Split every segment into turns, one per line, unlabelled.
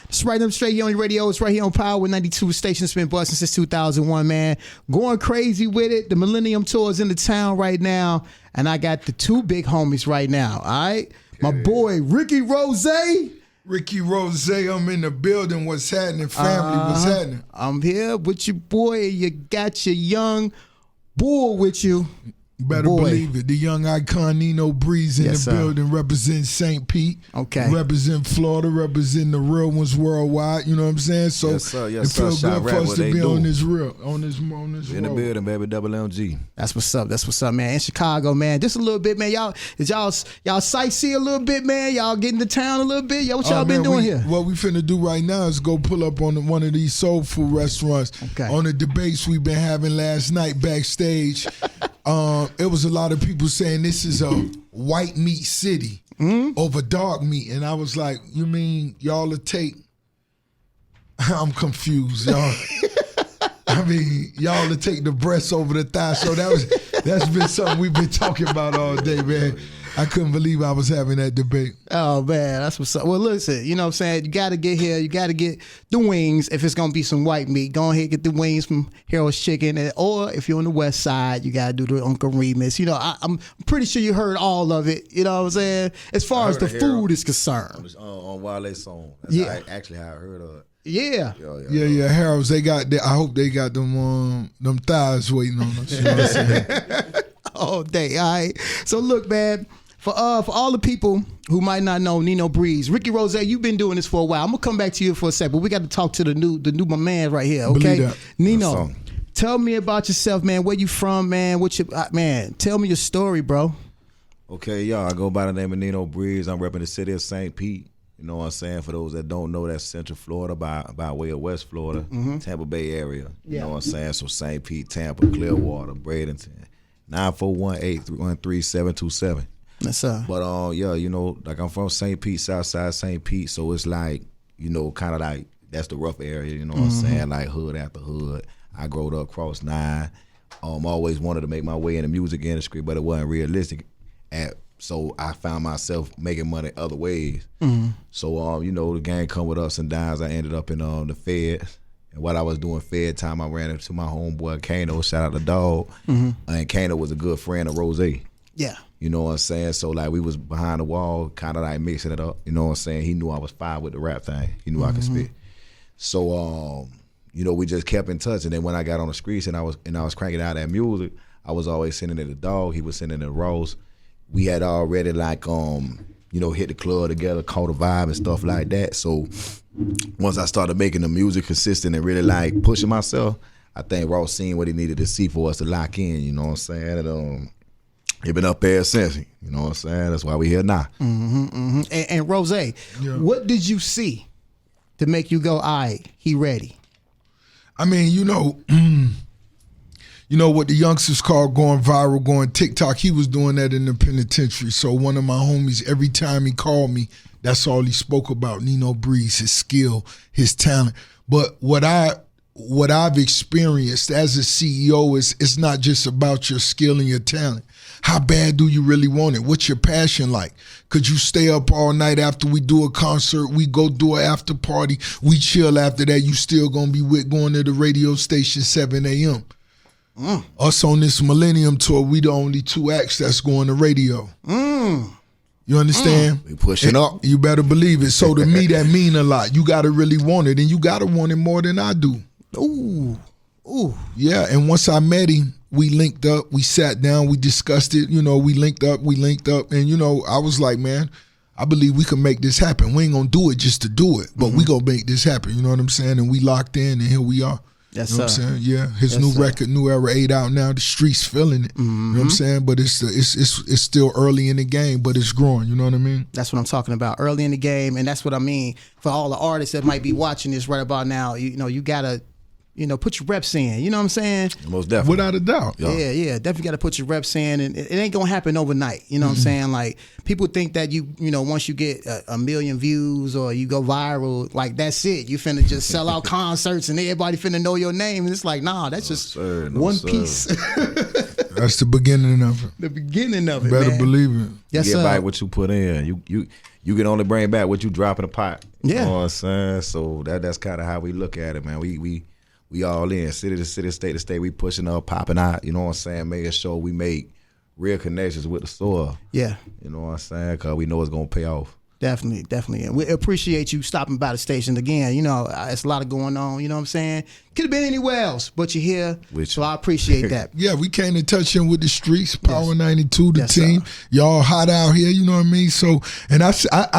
It's right up straight here on your radio. It's right here on Power 92 station. It's been busting since 2001, man. Going crazy with it. The Millennium Tour is in the town right now, and I got the two big homies right now, all right? My boy, Ricky Rose.
Ricky Rose, I'm in the building. What's happening, family? What's happening?
I'm here with your boy. You got your young bull with you.
Better believe it. The young icon Nino Breeze in the building, represent St. Pete.
Okay.
Represent Florida, represent the real ones worldwide. You know what I'm saying? So it feels good for us to be on this
in the building, baby, double MG.
That's what's up. That's what's up, man. In Chicago, man. Just a little bit, man. Y'all sightsee a little bit, man. Y'all get into town a little bit. What y'all been doing here?
What we finna do right now is go pull up on one of these soul food restaurants.
Okay.
On the debates we've been having last night backstage. It was a lot of people saying this is a white meat city over dark meat. And I was like, you mean y'all will take, I'm confused, y'all. I mean, y'all will take the breasts over the thigh. So that's been something we've been talking about all day, man. I couldn't believe I was having that debate.
Oh, man, that's what's up. Well, listen, you know what I'm saying? You got to get here. You got to get the wings if it's going to be some white meat. Go ahead and get the wings from Harold's Chicken. Or if you're on the west side, you got to do the Uncle Remus. You know, I'm pretty sure you heard all of it. You know what I'm saying? As far as the food is concerned.
On Wale's song. That's actually how I heard of it.
Yeah.
Yeah. Harold's, I hope they got them thighs waiting on us. You know what I'm saying?
All day, all right? So look, man. For all the people who might not know Nino Breeze, Ricky Rose, you've been doing this for a while. I'm gonna come back to you for a sec, but we got to talk to the new my man right here, okay? Nino, tell me about yourself, man. Where you from, man? Tell me your story, bro.
Okay, y'all, I go by the name of Nino Breeze. I'm repping the city of St. Pete. You know what I'm saying? For those that don't know, that's Central Florida by way of West Florida, Tampa Bay area. You know what I'm saying? So St. Pete, Tampa, Clearwater, Bradenton, 941-831-3727.
That's
But you know, like I'm from St. Pete, Southside St. Pete, so it's like, you know, kind of like that's the rough area. You know what I'm saying? Like hood after hood. I growed up across 9. Always wanted to make my way in the music industry, but it wasn't realistic. So I found myself making money other ways. So you know, the game come with ups and downs. I ended up in the feds. And while I was doing Fed time, I ran into my homeboy Kano. Shout out the dog. And Kano was a good friend of Rose.
Yeah.
You know what I'm saying? So like we was behind the wall, kind of like mixing it up. You know what I'm saying? He knew I was fine with the rap thing. He knew I could spit. So you know, we just kept in touch. And then when I got on the streets and I was cranking out that music, I was always sending it to Dog. He was sending it to Rose. We had already like you know, hit the club together, caught a vibe and stuff like that. So once I started making the music consistent and really like pushing myself, I think Ross seen what he needed to see for us to lock in. You know what I'm saying? And, he been up there since, you know what I'm saying? That's why we here now.
And Rose, what did you see to make you go, all right, he ready?
I mean, you know what the youngsters call going viral, going TikTok. He was doing that in the penitentiary. So one of my homies, every time he called me, that's all he spoke about, Nino Breeze, his skill, his talent. But what I've experienced as a CEO is it's not just about your skill and your talent. How bad do you really want it? What's your passion like? Could you stay up all night after we do a concert? We go do an after party. We chill after that. You still gonna be going to the radio station 7 a.m. Us on this Millennium Tour, we the only 2 acts that's going to radio. You understand?
We pushing up.
You better believe it. So to me, that mean a lot. You gotta really want it, and you gotta want it more than I do.
Ooh.
Yeah, and once I met him, we linked up, we sat down, we discussed it, you know, we linked up, and you know, I was like, man, I believe we can make this happen. We ain't gonna do it just to do it, but we gonna make this happen, you know what I'm saying? And we locked in, and here we are.
Yes,
you know
sir.
What I'm saying? Yeah, his new record, New Era 8 out now, the streets feeling it. You know what I'm saying? But it's still early in the game, but it's growing, you know what I mean?
That's what I'm talking about, early in the game, and that's what I mean for all the artists that might be watching this right about now. You know, you gotta, you know, put your reps in. You know what I'm saying?
Most definitely.
Without a doubt.
Yeah. Definitely got to put your reps in, and it ain't gonna happen overnight. You know what I'm saying? Like, people think that you know, once you get a million views or you go viral, like that's it. You finna just sell out concerts and everybody finna know your name. And it's like, nah, that's just one piece.
That's the beginning of it.
The beginning of it,
Better
man.
believe it.
Yes,
you
sir.
get back what you put in. You can only bring back what you drop in the pot.
Yeah.
You know what I'm saying? So that's kind of how we look at it, man. We all in, city to city, state to state. We pushing up, popping out. You know what I'm saying? Making sure we make real connections with the soil.
Yeah.
You know what I'm saying? Because we know it's going to pay off.
Definitely. And we appreciate you stopping by the station again. You know, it's a lot of going on. You know what I'm saying? Could have been anywhere else, but you're here. So I appreciate that.
Yeah, we came to touch in with the streets, Power 92, the
Yes,
team.
sir.
Y'all hot out here, you know what I mean? So, and I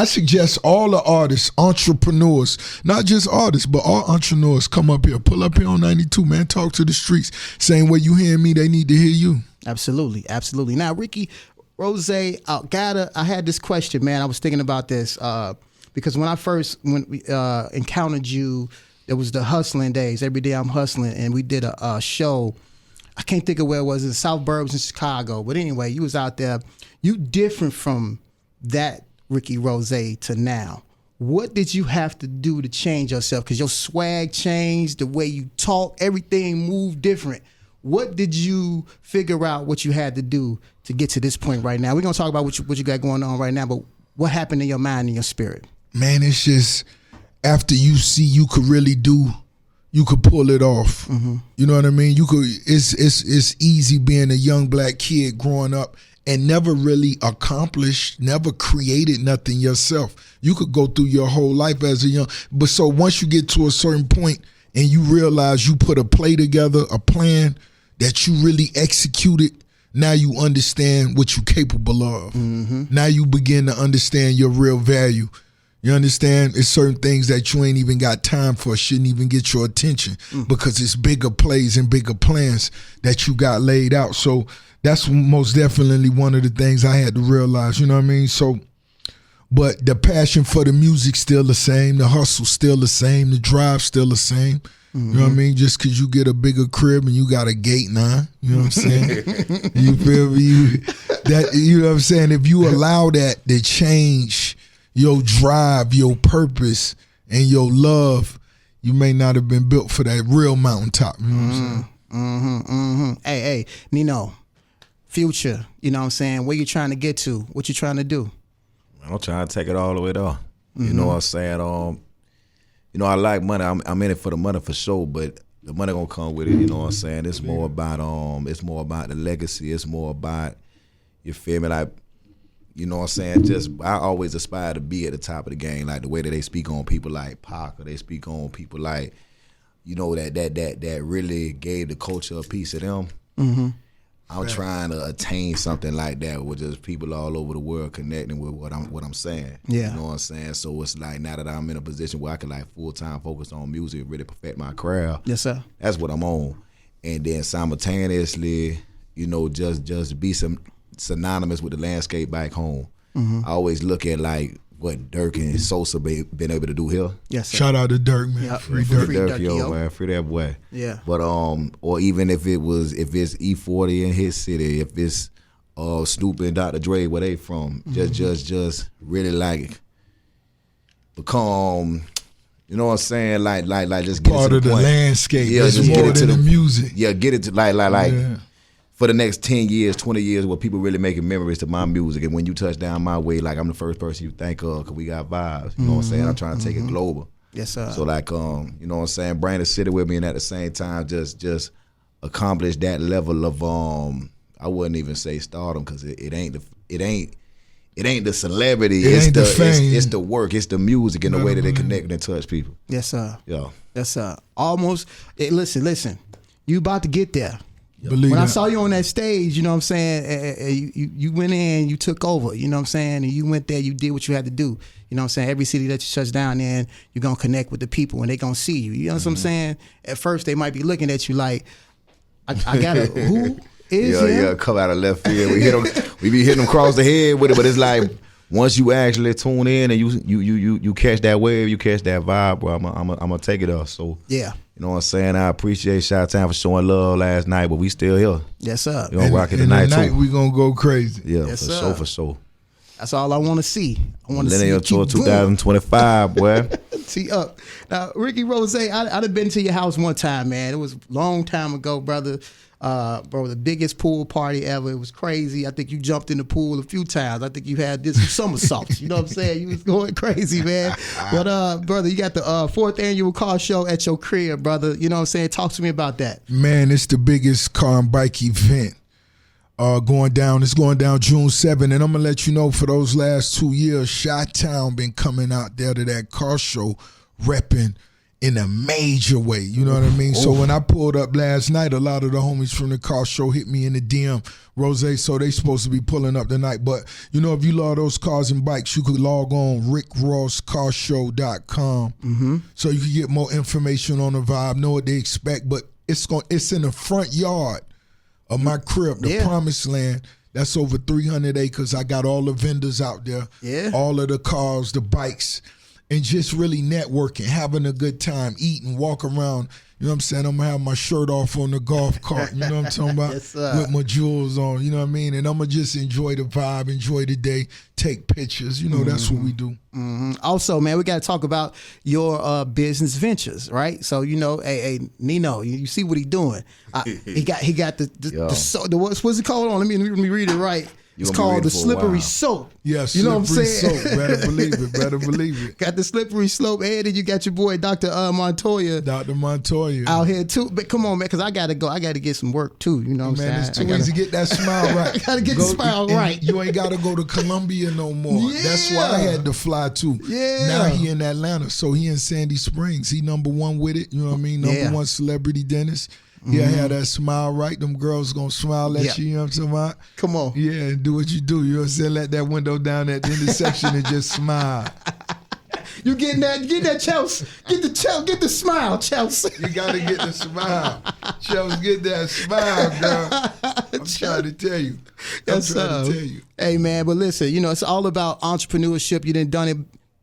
suggest all the artists, entrepreneurs, not just artists, but all entrepreneurs come up here. Pull up here on 92, man. Talk to the streets. Same way you hearing me, they need to hear you.
Absolutely. Now, Ricky Rose, I had this question, man. I was thinking about this because when we encountered you, it was the hustling days. Every day I'm hustling, and we did a show. I can't think of where it was. In South Burbs in Chicago. But anyway, you was out there. You different from that Ricky Rose to now. What did you have to do to change yourself? Because your swag changed, the way you talk, everything moved different. What did you figure out what you had to do to get to this point right now? We're going to talk about what you got going on right now, but what happened in your mind and your spirit?
Man, it's just after you see you could really do, you could pull it off. Mm-hmm. You know what I mean? It's easy being a young black kid growing up and never really accomplished, never created nothing yourself. You could go through your whole life as a young, but so once you get to a certain point and you realize you put a play together, a plan that you really executed, now you understand what you're capable of. Mm-hmm. Now you begin to understand your real value. You understand? It's certain things that you ain't even got time for, shouldn't even get your attention because it's bigger plays and bigger plans that you got laid out. So that's most definitely one of the things I had to realize, you know what I mean? So, but the passion for the music still the same, the hustle still the same, the drive still the same. You know what I mean? Just because you get a bigger crib and you got a gate now, you know what I'm saying? You feel me? You know what I'm saying? If you allow that to change your drive, your purpose, and your love, you may not have been built for that real mountaintop. You know what I'm saying?
Hey, Nino, future, you know what I'm saying? Where you trying to get to? What you trying to do?
I'm trying to take it all the way there. You know what I'm saying? You know, I like money. I'm in it for the money for sure, but the money gonna come with it. You know what I'm saying? It's more about the legacy. It's more about, you feel me? Like, you know what I'm saying? Just I always aspire to be at the top of the game, like the way that they speak on people like Pac, or they speak on people like, you know, that really gave the culture a piece of them. Mm-hmm. I'm trying to attain something like that with just people all over the world connecting with what I'm saying. Yeah. You know what I'm saying? So it's like now that I'm in a position where I can like full-time focus on music and really perfect my craft.
Yes, sir.
That's what I'm on. And then simultaneously, you know, just be synonymous with the landscape back home. Mm-hmm. I always look at like what Dirk and Sosa been able to do here.
Yes, sir.
Shout out to Dirk, man.
Yep.
Free Dirk.
Free Dirk, yo, man. Free that boy.
Yeah.
But or even if it's E40 in his city, if it's Snoop and Dr. Dre, where they from, just really like become, you know what I'm saying? Like just get
part
it to
of the
point.
landscape.
Yeah,
it's
just
more
get it to
than
the
music.
Yeah, get it to like
Yeah.
for the next 10 years, 20 years, where people really making memories to my music. And when you touch down my way, like I'm the first person you think of because we got vibes. You know what I'm saying? I'm trying to take it global.
Yes, sir.
So like, you know what I'm saying? Bring the city with me, and at the same time, just accomplish that level of, I wouldn't even say stardom because it ain't the celebrity.
It ain't the fame.
It's the work. It's the music and the way that they connect and touch people.
Yes, sir.
Yeah.
Yes, sir. Almost. Listen. You about to get there.
Believe
when
that.
I saw you on that stage, you know what I'm saying, you went in, you took over, you know what I'm saying, and you went there, you did what you had to do. You know what I'm saying? Every city that you touch down in, you're going to connect with the people and they going to see you. You know what I'm saying? At first, they might be looking at you like, I got to, who is him?
Yeah, come out of left field. We be hitting them across the head with it, but it's like, once you actually tune in and you catch that wave, you catch that vibe, bro, I'm gonna take it up. So
yeah.
You know what I'm saying? I appreciate Chi-Town for showing love last night, but we still here.
Yes, sir.
We gonna rock it tonight too.
We gonna go crazy.
Yeah,
yes,
for sure.
That's all I want to see. I want to see
Millennial Tour 2025, boy.
Tee up. Now, Ricky Rose, I'd have been to your house one time, man. It was a long time ago, brother. Bro, the biggest pool party ever. It was crazy. I think you jumped in the pool a few times. I think you did some somersaults. You know what I'm saying? You was going crazy, man. But brother, you got the 4th annual car show at your crib, brother. You know what I'm saying? Talk to me about that.
Man, it's the biggest car and bike event. It's going down June 7th, and I'm gonna let you know for those last 2 years, Chi-Town been coming out there to that car show, repping in a major way. You know what I mean? So when I pulled up last night, a lot of the homies from the car show hit me in the DM, Rose, so they supposed to be pulling up tonight. But you know, if you love those cars and bikes, you could log on rickrosscarshow.com so you can get more information on the vibe, know what they expect. But it's in the front yard of my crib, the promised land. That's over 300 acres. I got all the vendors out there, all of the cars, the bikes, and just really networking, having a good time, eating, walk around. You know what I'm saying? I'm going to have my shirt off on the golf cart, you know what I'm talking about?
Yes,
with my jewels on, you know what I mean? And I'm going to just enjoy the vibe, enjoy the day, take pictures. You know, that's what we do.
Also, man, we got to talk about your business ventures, right? So, you know, hey Nino, you see what he doing. He got the what's it called? Let me read it right. It's called the slippery soap.
Yes,
you know what I'm saying?
Soap. Better believe it. Better believe it.
Got the slippery slope, and then you got your boy Dr. Montoya.
Dr. Montoya
out here too. But come on, man, because I gotta go. I gotta get some work too. You know what I'm saying?
Man, it's too easy to get that smile right.
I gotta get the smile right.
You ain't gotta go to Columbia no more. Yeah. That's why I had to fly too.
Yeah.
Now he in Atlanta, so he in Sandy Springs. He #1 with it. You know what I mean? #1 celebrity dentist. Yeah, had that smile right. Them girls gonna smile at you, you know what I'm talking about?
Come on.
Yeah, and do what you do. You know what I'm saying? Let that window down at the intersection and just smile.
You get that Chelsea. Get the smile, Chelsea.
You gotta get the smile. Chelsea, get that smile, girl. I'm trying to tell you.
Hey man, but listen, you know, it's all about entrepreneurship. You done it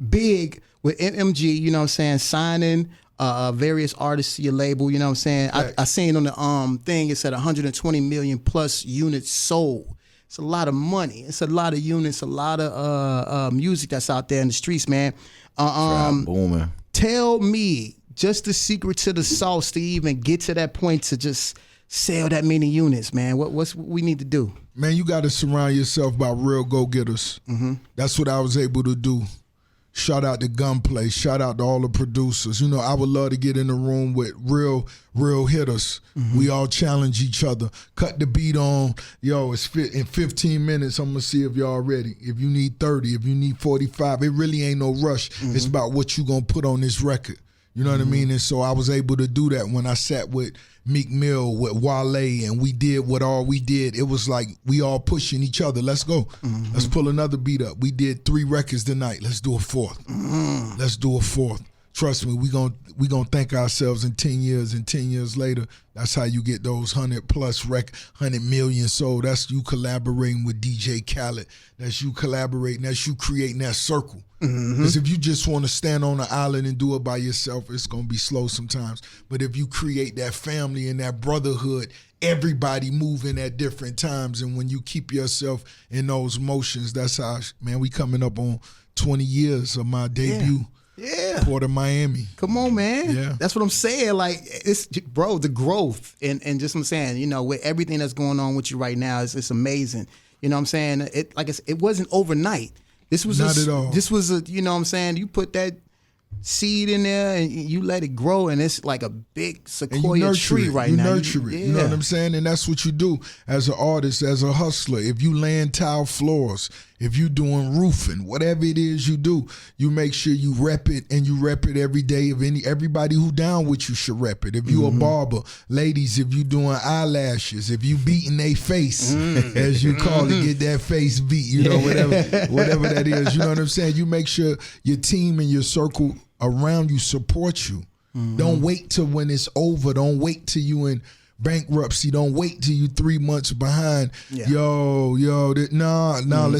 big with MMG, you know what I'm saying, signing various artists to your label, you know what I'm saying? Right. I seen on the thing, it said 120 million plus units sold. It's a lot of money. It's a lot of units, a lot of music that's out there in the streets, man.
Booming.
Tell me just the secret to the sauce to even get to that point to just sell that many units, man. What we need to do?
Man, you got to surround yourself by real go-getters. That's what I was able to do. Shout out to Gunplay. Shout out to all the producers. You know, I would love to get in the room with real hitters. We all challenge each other. Cut the beat on. Yo, in 15 minutes, I'm going to see if y'all ready. If you need 30, if you need 45, it really ain't no rush. It's about what you going to put on this record. You know what I mean? And so I was able to do that when I sat with Meek Mill, with Wale, and we did what all we did. It was like we all pushing each other. Let's go. Let's pull another beat up. We did 3 records tonight. Let's do a 4th. Let's do a 4th. Trust me, we gonna thank ourselves in 10 years, and 10 years later, that's how you get those 100 million sold. That's you collaborating with DJ Khaled. That's you collaborating. That's you creating that circle. Because if you just want to stand on an island and do it by yourself, it's going to be slow sometimes. But if you create that family and that brotherhood, everybody moving at different times, and when you keep yourself in those motions, that's how, man, we coming up on 20 years of my debut.
Yeah.
Port of Miami.
Come on, man.
Yeah.
That's what I'm saying. Like, it's, bro, the growth and just what I'm saying, you know, with everything that's going on with you right now, it's amazing. You know what I'm saying? It wasn't overnight. This was
not at all.
This was a, you know what I'm saying? You put that seed in there and you let it grow, and it's like a big sequoia tree right now.
You nurture it. You know what I'm saying? And that's what you do as an artist, as a hustler. If you laying tile floors, if you doing roofing, whatever it is you do, you make sure you rep it, and you rep it every day. Everybody who down with you should rep it. If you a barber, ladies, if you doing eyelashes, if you beating they face, as you call it, get that face beat, you know, whatever that is. You know what I'm saying? You make sure your team and your circle around you support you. Don't wait till when it's over. Don't wait till you in bankruptcy. Don't wait till you 3 months behind. Let's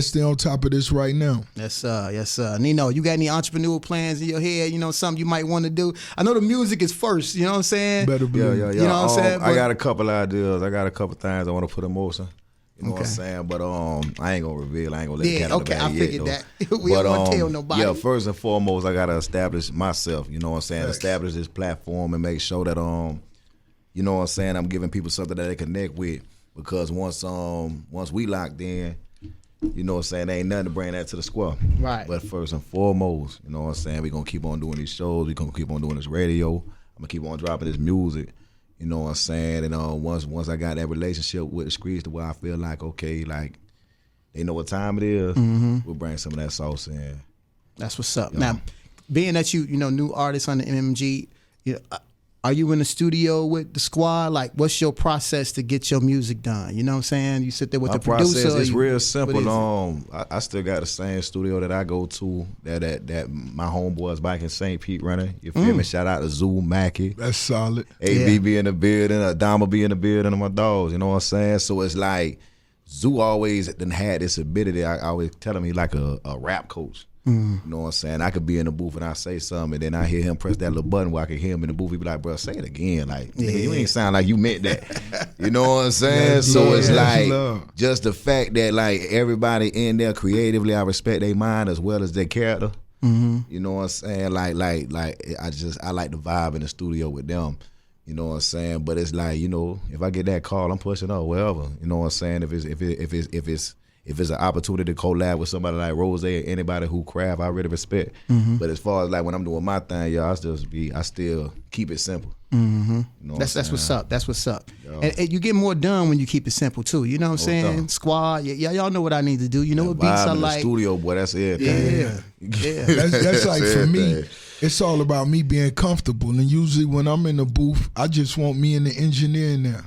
stay on top of this right now.
Yes, sir. Nino, you got any entrepreneurial plans in your head? You know, something you might want to do? I know the music is first, you know what I'm saying?
Better believe.
You know what I'm saying?
I got a couple ideas. I got a couple things I want to put in motion. You know what I'm saying? But I ain't gonna reveal. I ain't gonna let the cat out the bag
I figured that. We don't want to tell nobody.
Yeah, first and foremost, I gotta establish myself. You know what I'm saying? Establish this platform and make sure that you know what I'm saying, I'm giving people something that they connect with, because once we locked in, you know what I'm saying, there ain't nothing to bring that to the square.
Right.
But first and foremost, you know what I'm saying, we gonna keep on doing these shows, we gonna keep on doing this radio, I'm gonna keep on dropping this music, you know what I'm saying, and once I got that relationship with the streets to where I feel like, okay, like, they know what time it is, we'll bring some of that sauce in.
That's what's up. Now, being that you know, new artist on the MMG, you know, are you in the studio with the squad? Like, what's your process to get your music done? You know what I'm saying? You sit there with the producer.
My process is real simple. I still got the same studio that I go to that my homeboys back in St. Pete running. You feel me? Shout out to Zoo, Mackey.
That's solid.
AB be in the building, Adama be in the building, and my dogs. You know what I'm saying? So it's like Zoo always done had this ability. I always tell him he like a rap coach. You know what I'm saying? I could be in the booth and I say something, and then I hear him press that little button where I can hear him in the booth. He be like, bro, say it again. Like, nigga, you ain't sound like you meant that. You know what I'm saying?
That's
so
love.
it's
That's
like
love.
just the fact that like everybody in there creatively, I respect their mind as well as their character. You know what I'm saying? Like I like the vibe in the studio with them. You know what I'm saying? But it's like, you know, if I get that call, I'm pushing up wherever. You know what I'm saying? If it's an opportunity to collab with somebody like Rose or anybody who craft, I really respect. But as far as like when I'm doing my thing, y'all, I still keep it simple. You know
That's what's up. That's what's up.
Yo.
And you get more done when you keep it simple too. You know what I'm saying?
done.
Squad, y'all know what I need to do. You know what beats
Vibe
I
in the
like.
studio, boy, that's everything.
Yeah.
That's like
That's
for me,
everything.
it's all about me being comfortable. And usually when I'm in the booth, I just want me and the engineer in there.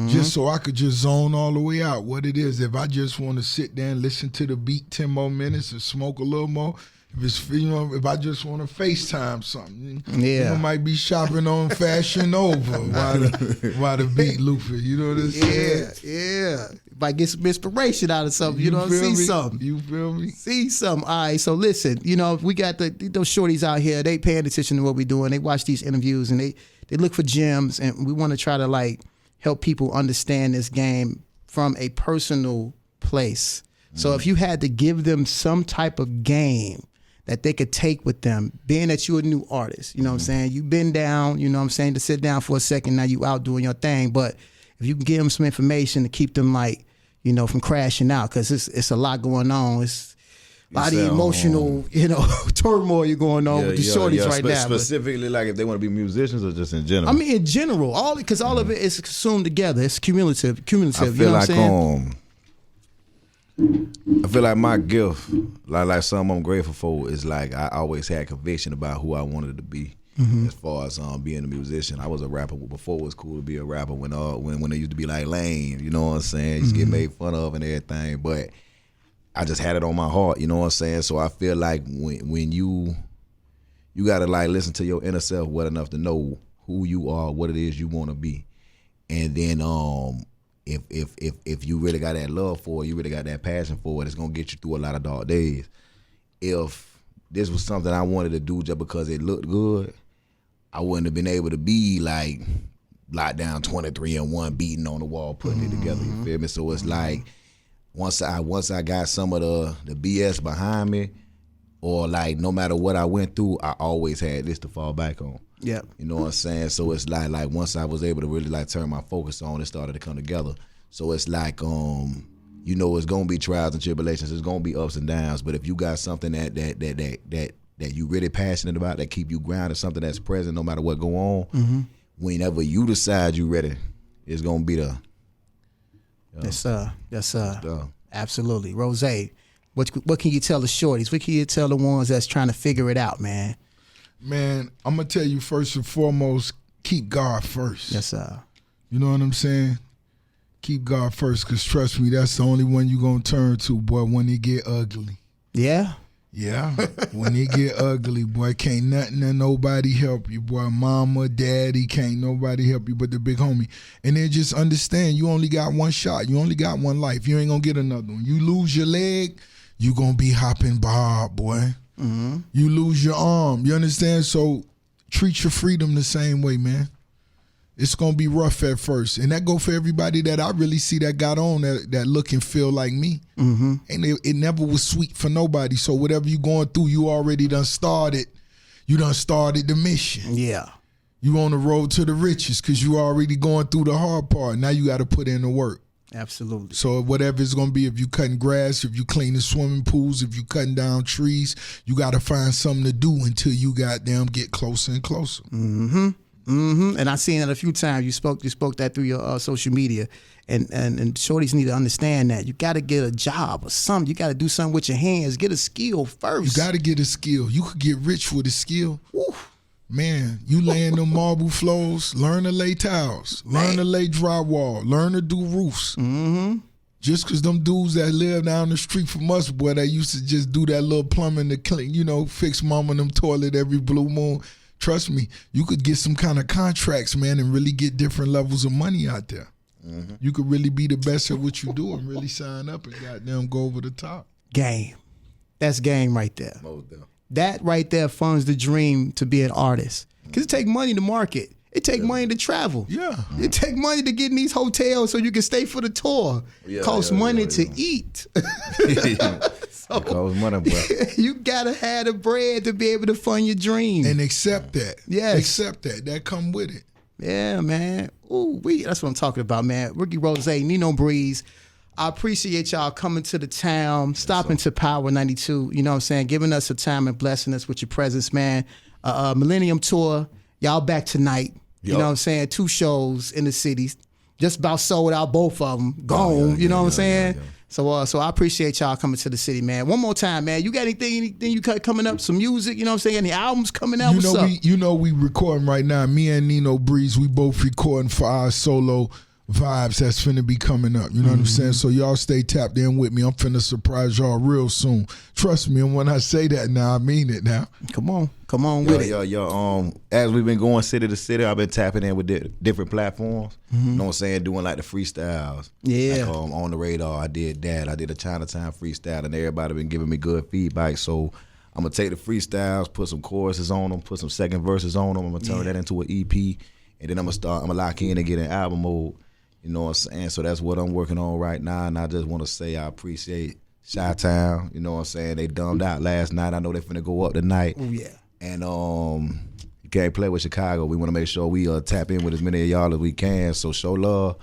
Just so I could just zone all the way out what it is. If I just want to sit there and listen to the beat 10 more minutes and smoke a little more, if it's, you know, if I just want to FaceTime something, I might be shopping on Fashion Nova while the beat looping. You know what I'm saying?
Yeah. Might get some inspiration out of something. You know,
feel
see
me?
something.
You feel me?
See something. All right, so listen, you know, we got those shorties out here. They paying attention to what we're doing. They watch these interviews and they look for gems, and we want to try to like help people understand this game from a personal place. So if you had to give them some type of game that they could take with them, being that you're a new artist, you know what I'm saying? You've been down, you know what I'm saying, to sit down for a second, now you out doing your thing. But if you can give them some information to keep them like, you know, from crashing out, because it's a lot going on. It's a lot of emotional, you know, turmoil going on with the shorties right now.
Specifically, like if they want to be musicians or just in general?
I mean, in general, because all of it is consumed together. It's cumulative.
I feel
you know what I'm saying?
I feel like my gift, like something I'm grateful for, is like I always had conviction about who I wanted to be. As far as being a musician, I was a rapper before it was cool to be a rapper. When they used to be like lame, you know what I'm saying? Used to get made fun of and everything, but I just had it on my heart, you know what I'm saying? So I feel like when you gotta like listen to your inner self well enough to know who you are, what it is you want to be, and then if you really got that love for it, you really got that passion for it, it's gonna get you through a lot of dark days. If this was something I wanted to do just because it looked good, I wouldn't have been able to be like Lockdown 23-1 beating on the wall, putting it together. You feel me? So it's like once I got some of the BS behind me, or like no matter what I went through, I always had this to fall back on.
Yeah.
You know what I'm saying? So it's like once I was able to really like turn my focus on, it started to come together. So it's like you know, it's gonna be trials and tribulations, it's gonna be ups and downs. But if you got something that you really passionate about, that keep you grounded, something that's present no matter what go on, whenever you decide you ready, it's gonna be the
Yes, absolutely. Rose, what can you tell the shorties? What can you tell the ones that's trying to figure it out, man?
Man, I'm gonna tell you first and foremost, keep God first.
Yes, sir.
You know what I'm saying? Keep God first, because trust me, that's the only one you're going to turn to, boy, when it get ugly.
Yeah?
Yeah. When it get ugly, boy, can't nothing and nobody help you, boy. Mama, daddy, can't nobody help you but the big homie. And then just understand, you only got one shot. You only got one life. You ain't going to get another one. You lose your leg, you going to be hopping Bob, boy. You lose your arm. You understand? So treat your freedom the same way, man. It's gonna be rough at first, and that go for everybody that I really see that got on that look and feel like me. And it never was sweet for nobody. So whatever you going through, you already done started. You done started the mission.
Yeah.
You on the road to the riches because you already going through the hard part. Now you got to put in the work.
Absolutely.
So whatever it's going to be, if you cutting grass, if you cleaning swimming pools, if you cutting down trees, you got to find something to do until you goddamn get closer and closer.
Mm-hmm. Mm-hmm. And I seen that a few times. You spoke that through your social media, and shorties need to understand that you got to get a job or something. You got to do something with your hands. Get a skill first.
You got to get a skill. You could get rich with a skill.
Oof.
Man, you laying them marble floors, learn to lay tiles, learn to lay drywall, learn to do roofs.
Mm-hmm.
Just because them dudes that live down the street from us, boy, they used to just do that little plumbing to clean, fix mama them toilet every blue moon. Trust me, you could get some kind of contracts, man, and really get different levels of money out there. Mm-hmm. You could really be the best at what you do and really sign up and goddamn go over the top.
Game. That's game right there.
Most definitely.
That right there funds the dream to be an artist. Because it take money to market. It take money to travel.
Yeah.
It take money to get in these hotels so you can stay for the tour. Costs money to eat.
So, it costs money, bro.
You gotta have the bread to be able to fund your dream.
And accept that.
Yes.
Accept that. That come with it.
Yeah, man. Ooh, that's what I'm talking about, man. Ricky Rose, Nino Breeze. I appreciate y'all coming to the town, stopping to Power 92, you know what I'm saying, giving us a time and blessing us with your presence, man. Millennium Tour, y'all back tonight. You know what I'm saying? 2 shows in the city. Just about sold out, both of them. Gone, you know what I'm saying? So I appreciate y'all coming to the city, man. One more time, man. You got anything you got coming up? Some music, you know what I'm saying? Any albums coming out? What's up?
We recording right now. Me and Nino Breeze, we both recording for our solo vibes that's finna be coming up. You know what I'm saying? So y'all stay tapped in with me. I'm finna surprise y'all real soon. Trust me, and when I say that now, I mean it now.
Come on with it.
As we've been going city to city, I've been tapping in with different platforms. You know what I'm saying? Doing like the freestyles.
Yeah.
Like, on the radar, I did that. I did a Chinatown freestyle, and everybody been giving me good feedback. So I'm gonna take the freestyles, put some choruses on them, put some second verses on them. I'm gonna turn that into an EP, and then I'm gonna lock in and get in album mode. You know what I'm saying? So that's what I'm working on right now. And I just want to say I appreciate Chi-Town. You know what I'm saying? They dumbed out last night. I know they finna go up tonight.
Oh, yeah.
And you can't play with Chicago. We want to make sure we tap in with as many of y'all as we can. So show love.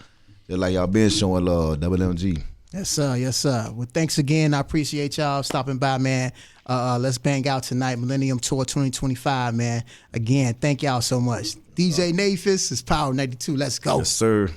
Just like y'all been showing love. WMG.
Yes, sir. Yes, sir. Well, thanks again. I appreciate y'all stopping by, man. Let's bang out tonight. Millennium Tour 2025, man. Again, thank y'all so much. DJ Nafis is Power 92. Let's go.
Yes, sir.